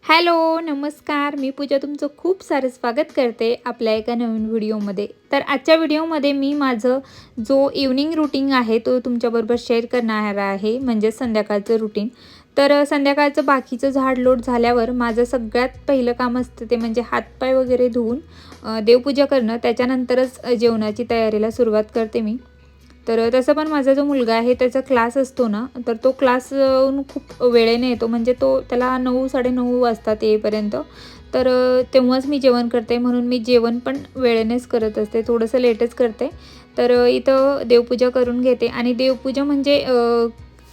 Hello नमस्कार, मी पूजा तुमचं खूप सारं स्वागत करते आपल्या एका नवीन व्हिडिओमध्ये। तर आजच्या व्हिडिओमध्ये मी माझं जो इव्हनिंग रूटीन आहे तो तुमच्याबरोबर शेअर करणार आहे, म्हणजे संध्याकाळचं रूटीन। तर संध्याकाळचं बाकीचं झाडलोट झाल्यावर माझं सगळ्यात पहिलं काम असतं ते म्हणजे हातपाय वगैरे धुवून देवपूजा करणं, त्याच्यानंतरच जेवणाची तयारीला सुरुवात करते मी। तर तसं पण माझा जो मुलगा आहे त्याचा क्लास असतो ना, तर तो क्लास खूप वेळेने येतो, म्हणजे तो त्याला 9 9:30 वाजतात येईपर्यंत। तर तेव्हाच मी जेवण करते, म्हणून मी जेवण पण वेळेनेच करत असते, थोडंसं लेटच करते। तर इथं देवपूजा करून घेते आणि देवपूजा म्हणजे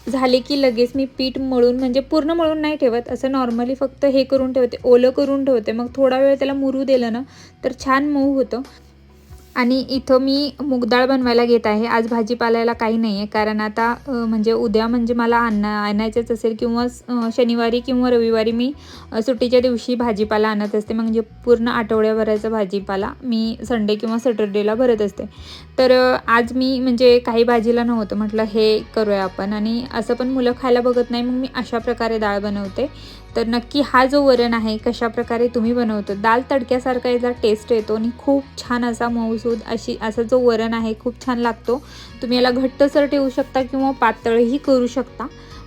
झाली की लगेच मी पीठ मळून, म्हणजे पूर्ण मळून नाही ठेवत, असं नॉर्मली फक्त हे करून ठेवते, ओलं करून ठेवते। मग थोडा वेळ त्याला मुरू दिलं ना तर छान मऊ होतं। आणि इथं मी मूगडाळ बनवायला घेत आहे। आज भाजीपाल्याला काही नाही आहे, कारण आता म्हणजे उद्या म्हणजे मला आणायचंच असेल, किंवा शनिवारी किंवा रविवारी मी सुट्टीच्या दिवशी भाजीपाला आणत असते, म्हणजे पूर्ण आठवड्याभराचा भाजीपाला मी संडे किंवा सॅटर्डेला भरत असते। तर आज मी म्हणजे काही भाजीला नव्हतं, म्हटलं हे करूया आपण, आणि असं पण मुलं खायला बघत नाही, मग मी अशा प्रकारे डाळ बनवते। तर नक्की हा जो वरण आहे कशा प्रकारे तुम्ही बनवतो, दाल तडक्यासारखा याचा टेस्ट येतो आणि खूप छान असा मऊसूद असा जो वरण आहे खूप छान लागतो। तुम्ही याला घट्टसर ठेवू शकता किंवा पातळही करू शकता।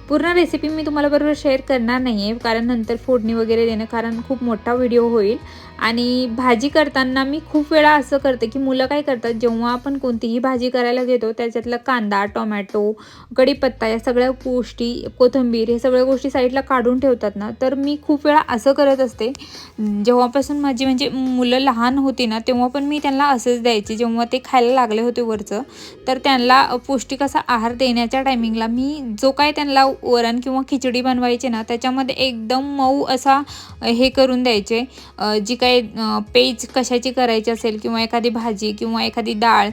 पूर्ण रेसिपी मी तुम्हाला बरोबर शेअर करणार नाही आहे, कारण नंतर फोडणी वगैरे देणं, कारण खूप मोठा व्हिडिओ होईल। आणि भाजी करताना मी खूप वेळा असं करते की मुलं काय करतात, जेव्हा आपण कोणतीही भाजी करायला घेतो त्याच्यातलं कांदा, टोमॅटो, कढीपत्ता या सगळ्या गोष्टी, कोथिंबीर, हे सगळ्या गोष्टी साईडला काढून ठेवतात ना, तर मी खूप वेळा असं करत असते। जेव्हापासून माझी म्हणजे मुलं लहान होती ना, तेव्हा पण मी त्यांना असंच द्यायचे, जेव्हा ते खायला लागले होते वरचं, तर त्यांना पौष्टिक असा आहार देण्याच्या टायमिंगला मी जो काय त्यांना वरण किंवा खिचडी बनवायचे ना, त्याच्यामध्ये एकदम मऊ असा हे करून द्यायचे, जी काही पेज कशाची करायची असेल, किंवा एखादी भाजी किंवा एखादी डाळ,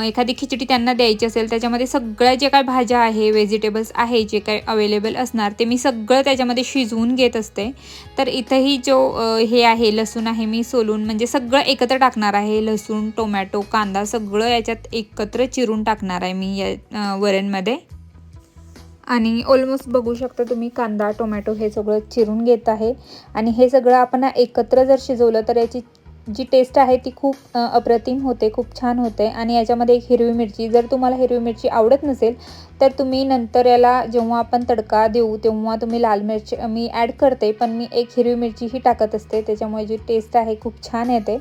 एखादी खिचडी त्यांना द्यायची असेल, त्याच्यामध्ये सगळ्या जे काही भाज्या आहे, व्हेजिटेबल्स आहे, जे काही अवेलेबल असणार ते मी सगळं त्याच्यामध्ये शिजवून घेत असते। तर इथंही जो हे आहे लसूण आहे मी सोलून, म्हणजे सगळं एकत्र टाकणार आहे, लसूण, टोमॅटो, कांदा सगळं याच्यात एकत्र चिरून टाकणार आहे मी या वरणमध्ये। आणि ऑलमोस्ट बघू शकता तुम्ही, कांदा, टोमॅटो हे सगळं चिरून घेत आहे। आणि हे सगळं आपण एकत्र जर शिजवलं तर याची जी टेस्ट आहे ती खूप अप्रतिम होते, खूप छान होते। आणि याच्यामध्ये एक हिरवी मिरची, जर तुम्हाला हिरवी मिरची आवडत नसेल तर तुम्ही नंतर याला जेव्हा आपण तडका देऊ तेव्हा तुम्ही लाल मिरची मी ॲड करते, पण मी एक हिरवी मिरचीही टाकत असते, त्याच्यामुळे जी टेस्ट आहे खूप छान येते।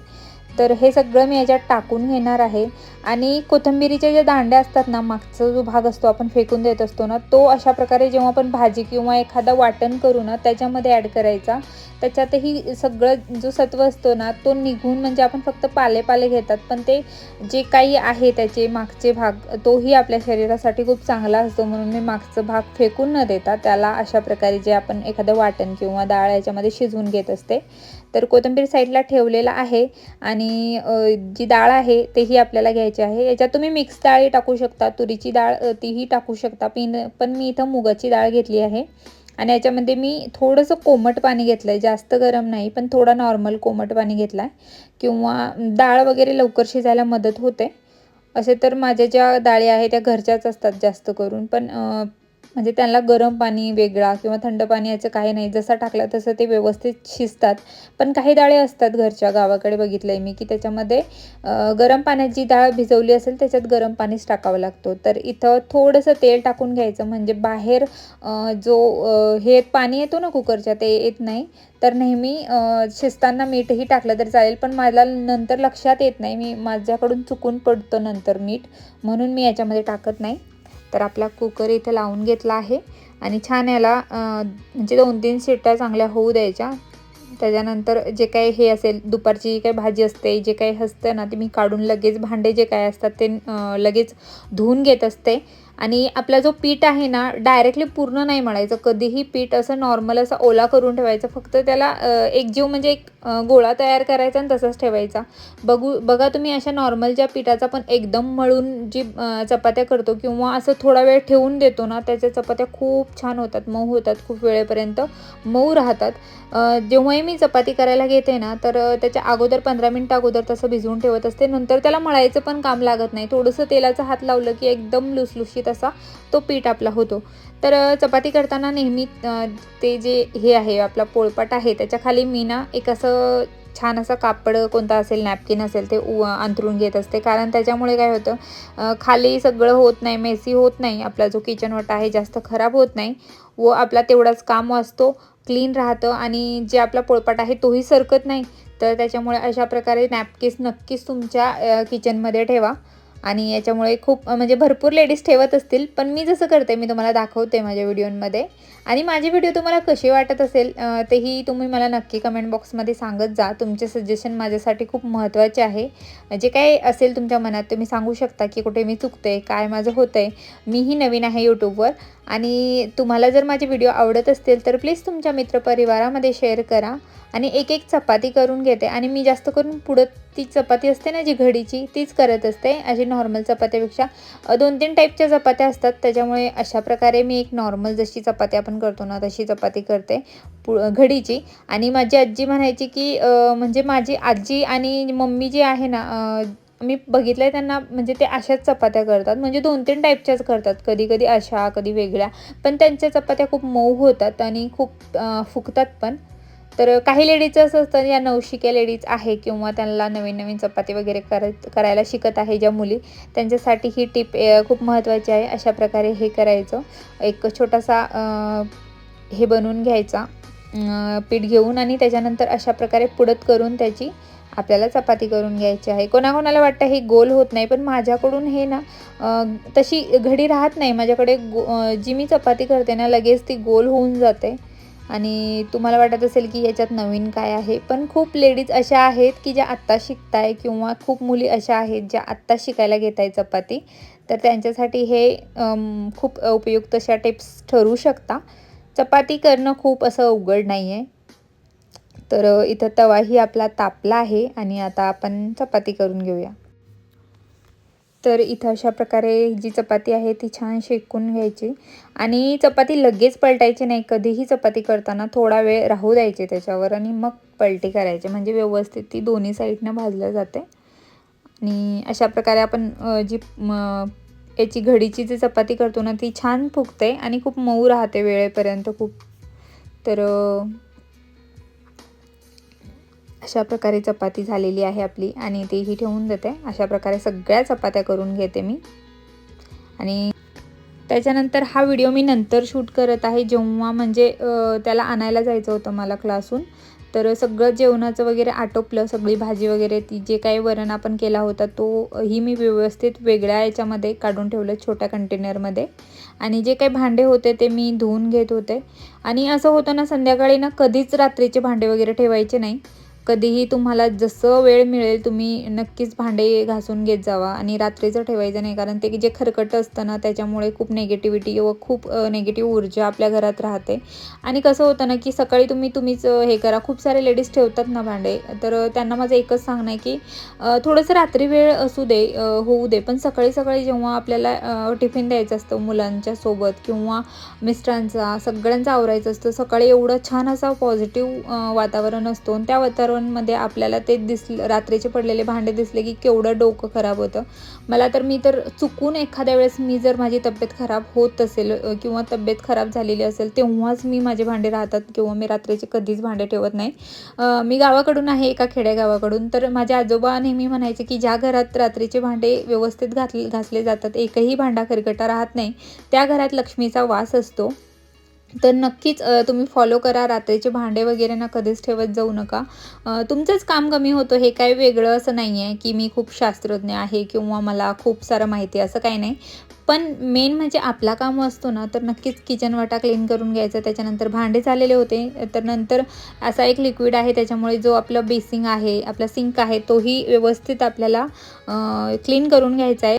तर हे सगळं मी याच्यात टाकून घेणार आहे। आणि कोथिंबीरीच्या ज्या दांड्या असतात ना, मागचा जो भाग असतो आपण फेकून देत असतो ना, तो अशा प्रकारे जेव्हा आपण भाजी किंवा एखादा वाटण करू ना त्याच्यामध्ये ॲड करायचा। त्याच्यातही सगळं जो सत्व असतो ना तो निघून, म्हणजे आपण फक्त पाले घेतात, पण ते जे काही आहे त्याचे मागचे भाग तोही आपल्या शरीरासाठी खूप चांगला असतो, म्हणून मी मागचा भाग फेकून न देता त्याला अशा प्रकारे जे आपण एखादं वाटण किंवा डाळ याच्यामध्ये शिजवून घेत असते। तर कोथिंबीर साईडला ठेवलेला आहे, आणि जी डाळ आहे तेही आपल्याला घ्यायची आहे। याच्यात तुम्ही मिक्स डाळही टाकू शकता, तुरीची डाळ तीही टाकू शकता, पण मी इथं मुगाची डाळ घेतली आहे। आणि याच्यामध्ये मी थोडंसं कोमट पाणी घेतलं आहे, जास्त गरम नाही, पण थोडा नॉर्मल कोमट पाणी घेतला आहे, किंवा डाळ वगैरे लवकर शिजायला मदत होते। असे तर माझ्या ज्या डाळी आहेत त्या घरच्याच असतात जास्त करून, पण म्हणजे त्यांना गरम पाणी वेगळा किंवा थंड पाणी याचं काही नाही, जसा टाकला तसं ते व्यवस्थित शिजतात। पण काही डाळी असतात घरच्या, गावाकडे बघितलं आहे मी, की त्याच्यामध्ये गरम पाण्यात जी डाळ भिजवली असेल त्याच्यात गरम पाणीच टाकावं लागतो। तर इथं थोडंसं तेल टाकून घ्यायचं, म्हणजे बाहेर जो हे पाणी येतो ना कुकरच्या ते येत नाही। तर नेहमी शिजताना मीठही टाकलं तर चालेल, पण मला नंतर लक्षात येत नाही, मी माझ्याकडून चुकून पडतं नंतर मीठ, म्हणून मी याच्यामध्ये टाकत नाही। तर आपला कुकर इथे लावून घेतला आहे, आणि छान याला म्हणजे 2-3 शिट्ट्या चांगल्या होऊ द्यायच्या। त्याच्यानंतर जे काही हे असेल, दुपारची जी काही भाजी असते, जे काही असतं ना, ते मी काढून लगेच भांडे जे काही असतात ते लगेच धुवून घेत असते। आणि आपला जो पीठ आहे ना डायरेक्टली पूर्ण नाही मळायचं, कधीही पीठ असं नॉर्मल असा ओला करून ठेवायचं, फक्त त्याला एकजीव म्हणजे एक गोळा तयार करायचा आणि तसंच ठेवायचा. बघा तुम्ही अशा नॉर्मल ज्या पिठाचा पण एकदम मळून जी चपात्या करतो किंवा असं थोडा वेळ ठेवून देतो ना, त्याच्या चपात्या खूप छान होतात, मऊ होतात, खूप वेळेपर्यंत मऊ राहतात. जेव्हाही मी चपाती करायला घेते ना तर त्याच्या अगोदर 15 मिनिटं अगोदर तसं भिजवून ठेवत असते, नंतर त्याला मळायचं पण काम लागत नाही. थोडंसं तेलाचा हात लावलं की एकदम लुसलुशीत असा तो पीठ आपला होतो. तर चपाती करताना नेहमी ते जे हे आहे आपला पोळपाट आहे त्याच्या खाली मी ना एक असं छान असा कापड कोणता असेल, नॅपकिन असेल ते अंथरून घेत असते, कारण त्याच्यामुळे काय होतं खाली सगळं होत नाही, मेसी होत नाही, आपला जो किचन वाटा आहे जास्त खराब होत नाही व आपला तेवढाच काम असतो, क्लीन राहतं आणि जे आपला पोळपाट आहे तोही सरकत नाही. तर त्याच्यामुळे अशा प्रकारे नॅपकिन्स नक्कीच तुमच्या किचनमध्ये ठेवा. आणि याच्यामुळे खूप म्हणजे भरपूर लेडीज ठेवत असतील, पण मी जसं करते मी तुम्हाला दाखवते माझ्या व्हिडिओमध्ये. आणि माझे व्हिडिओ तुम्हाला कसे वाटत असेल तेही तुम्ही मला नक्की कमेंट बॉक्समध्ये सांगत जा. तुमचे सजेशन माझ्यासाठी खूप महत्त्वाचे आहे. जे काही असेल तुमच्या मनात तुम्ही सांगू शकता की कुठे मी चुकते, काय माझं होतं आहे. मीही नवीन आहे यूट्यूबवर आणि तुम्हाला जर माझे व्हिडिओ आवडत असतील तर प्लीज तुमच्या मित्रपरिवारामध्ये शेअर करा. आणि एक एक चपाती करून घेते आणि मी जास्त करून पुढं ती चपाती असते ना जी घडीची तीच करत असते, अशी नॉर्मल चपात्यापेक्षा 2-3 टाईपच्या चपात्या असतात, त्याच्यामुळे अशा प्रकारे मी एक नॉर्मल जशी चपाती आपण करतो ना तशी चपाती करते घडीची. आणि माझी आजी म्हणायची की म्हणजे माझी आजी आणि मम्मी जी आहे ना मी बघितलं आहे त्यांना, म्हणजे ते अशाच चपात्या करतात, म्हणजे 2-3 टाईपच्याच करतात, कधी कधी अशा कधी वेगळ्या, पण त्यांच्या चपात्या खूप मऊ होतात आणि खूप फुगतात पण. तर काही लेडीजचं असं असतं, या नवशिक्या लेडीज आहे किंवा त्यांना नवीन नवीन चपाती वगैरे करायला शिकत आहे ज्या मुली, त्यांच्यासाठी ही टिप खूप महत्त्वाची आहे. अशा प्रकारे हे करायचं, एक छोटासा हे बनवून घ्यायचा पीठ घेऊन आणि त्याच्यानंतर अशा प्रकारे पुडत करून त्याची आपल्याला चपाती करून घ्यायची आहे. कोणाकोणाला वाटतं हे गोल होत नाही, पण माझ्याकडून हे ना तशी घडी राहत नाही माझ्याकडे, जी मी चपाती करते ना लगेच ती गोल होऊन जाते. आणि तुम्हाला वाटत असेल की याच्यात नवीन काय आहे, पण खूप लेडीज अशा आहेत की ज्या आत्ता शिकताय किंवा खूप मुली अशा आहेत ज्या आत्ता शिकायला घेत आहे चपाती, तर त्यांच्यासाठी हे खूप उपयुक्त अशा टिप्स ठरू शकता. चपाती करणं खूप असं अवघड नाही आहे. तर इथं तवाही आपला तापला आहे आणि आता आपण चपाती करून घेऊया. तर इथं अशा प्रकारे जी चपाती आहे ती छान शेकून घ्यायची आणि चपाती लगेच पलटायची नाही, कधीही चपाती करताना थोडा वेळ राहू द्यायचे त्याच्यावर आणि मग पलटी करायचे, म्हणजे व्यवस्थित ती दोन्ही साईडनं भाजल्या जाते. आणि अशा प्रकारे आपण जी याची घडीची जी चपाती करतो ना ती छान फुगते आणि खूप मऊ राहते वेळेपर्यंत खूप. तर अशा प्रकारे चपाती झालेली आहे आपली आणि तेही ठेवून देते. अशा प्रकारे सगळ्या चपात्या करून घेते मी. आणि त्याच्यानंतर हा व्हिडिओ मी नंतर शूट करत आहे, जेव्हा म्हणजे त्याला आणायला जायचं होतं मला क्लासून. तर सगळं जेवणाचं वगैरे आटोपलं, सगळी भाजी वगैरे ती जे काही वरण आपण केला होता तो ही मी व्यवस्थित वेगळ्या याच्यामध्ये काढून ठेवलं, छोट्या कंटेनरमध्ये. आणि जे काही भांडे होते ते मी धुवून घेत होते. आणि असं होतं ना संध्याकाळी ना कधीच रात्रीचे भांडे वगैरे ठेवायचे नाही, कधीही तुम्हाला जसं वेळ मिळेल तुम्ही नक्कीच भांडे घासून घेत जावा आणि रात्रीचं ठेवायचं नाही, कारण ते जे खरकटं असतं ना त्याच्यामुळे खूप नेगेटिव्हिटी व खूप नेगेटिव्ह ऊर्जा आपल्या घरात राहते. आणि कसं होतं ना की सकाळी तुम्हीच हे करा, खूप सारे लेडीज ठेवतात ना भांडे, तर त्यांना माझं एकच सांगणं आहे की थोडंसं रात्री वेळ असू दे होऊ दे, पण सकाळी सकाळी जेव्हा आपल्याला टिफिन द्यायचं असतं मुलांच्या सोबत किंवा मिस्टरांचा सगळ्यांचं आवरायचं असतं, सकाळी एवढं छान असा पॉझिटिव्ह वातावरण असतो आणि त्या वातावरणामध्ये आपल्याला ते रात्रीचे पडलेले भांडे दिसले की केवढं डोकं खराब होतं. मी तर चुकून एखाद्या वेळेस मी जर माझी तब्येत खराब होत असेल किंवा तब्येत खराब झालेली असेल तेव्हाच मी माझे भांडे राहतात किंवा मी रात्रीचे कधीच भांडे ठेवत नाही. मी गावाकडून आहे, एका खेडेगावाकडून, तर माझे आजोबा नेहमी म्हणायचे की ज्या घरात रात्रीचे भांडे व्यवस्थित घासले जातात, एकही भांडा खरकटा राहत नाही, त्या घरात लक्ष्मीचा वास असतो. तर नक्कीच तुम्ही फॉलो करा, रात्रीचे भांडे वगैरे ना कधीच ठेवत जाऊ नका. तुमचंच काम कमी होतं, हे काही वेगळं असं नाही आहे की मी खूप शास्त्रज्ञ आहे किंवा मला खूप सारं माहिती आहे, असं काही नाही. पण मेन म्हणजे आपला काम असतो ना, तर नक्कीच किचन वाटा क्लीन करून घ्यायचं. त्याच्यानंतर भांडे झालेले होते, तर नंतर असा एक लिक्विड आहे त्याच्यामुळे जो आपलं बेसिंग आहे, आपला सिंक आहे, तोही व्यवस्थित आपल्याला क्लीन करून घ्यायचा आहे.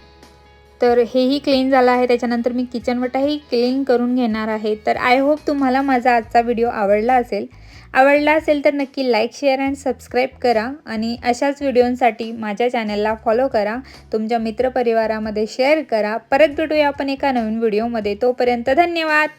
तर हेही क्लीन झालं आहे. त्याच्यानंतर मी किचन वटाही क्लीन करून घेणार आहे. तर आय होप तुम्हाला माझा आजचा व्हिडिओ आवडला असेल तर नक्की लाईक, शेअर अँड सबस्क्राईब करा आणि अशाच व्हिडिओंसाठी माझ्या चॅनलला फॉलो करा. तुमच्या मित्रपरिवारामध्ये शेअर करा. परत भेटूया आपण एका नवीन व्हिडिओमध्ये. तोपर्यंत धन्यवाद.